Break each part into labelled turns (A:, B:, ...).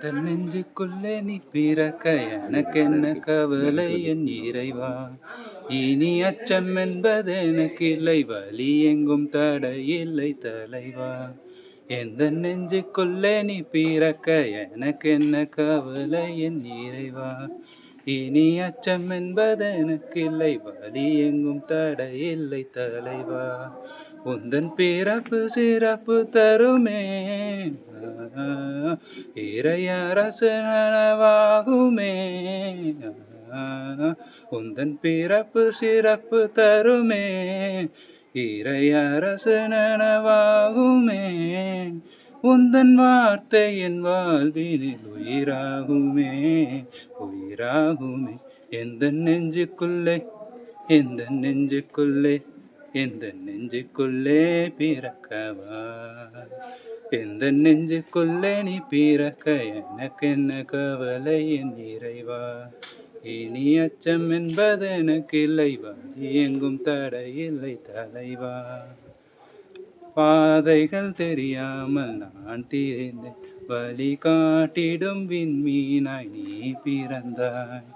A: எந்த நெஞ்சுக்குள்ளே நீ பிறக்க எனக்கென்ன கவலை என் இறைவா. இனி அச்சம் என்பது எனக்கில்லை, வலி எங்கும் தடையில்லை தலைவா. எந்த நெஞ்சுக்குள்ளே நீ பிறக்க எனக்கென்ன கவலை என் இறைவா. இனி அச்சம் என்பது எனக்கில்லை, வலி எங்கும் தடையில்லை தலைவா. உந்தன் பிறப்பு சிறப்பு தருமே, இறையரசு நனவாகுமே. உந்தன் பிறப்பு சிறப்பு தருமே, இறையரசு நனவாகுமே. உந்தன் வார்த்தை என் வாழ்வினில் உயிராகுமே, உயிராகுமே. எந்த நெஞ்சுக்குள்ளே, எந்த நெஞ்சுக்குள்ளே, எந்த நெஞ்சுக்குள்ளே பிறக்கவா. எந்த நெஞ்சுக்குள்ளே நீ பிறக்க எனக்கென்ன கவலை என் இறைவா. இனி அச்சம் என்பது எனக்கில்லை, வலி எங்கும் தடையில்லை தலைவா. பாதைகள் தெரியாமல் நான் திரிந்தேன், வழி காட்டிடும் விண்மீனாய் நீ பிறந்தாய்.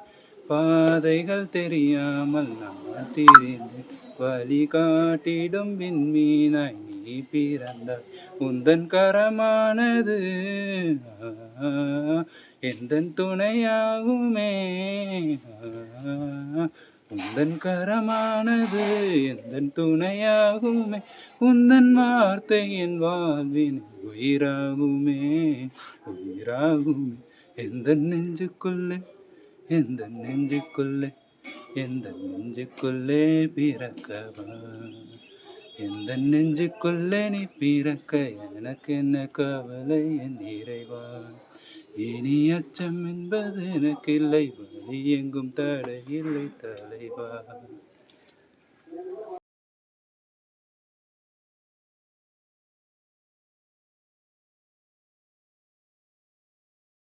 A: பாதைகள் தெரியாமல் நான் திரிந்தேன், வழி காட்டிடும் விண்மீனாய் நீ பிறந்தாய். உந்தன் கரமானது எந்தன் துணையாகுமே. உந்தன் கரமானது எந்தன் துணையாகுமே. உந்தன் வார்த்தை என் வாழ்வின் உயிராகுமே, உயிராகுமே. எந்த நெஞ்சுக்குள்ளே, எந்த நெஞ்சுக்குள்ளே, எந்த நெஞ்சுக்குள்ளே பிறக்கவா. எந்த நெஞ்சுக்குள்ளே நீ பிறக்க எனக்கு என்ன கவலை என் இறைவா. இனி அச்சம் என்பது எனக்கில்லை, வலி எங்கும் தடையில்லை தலைவா.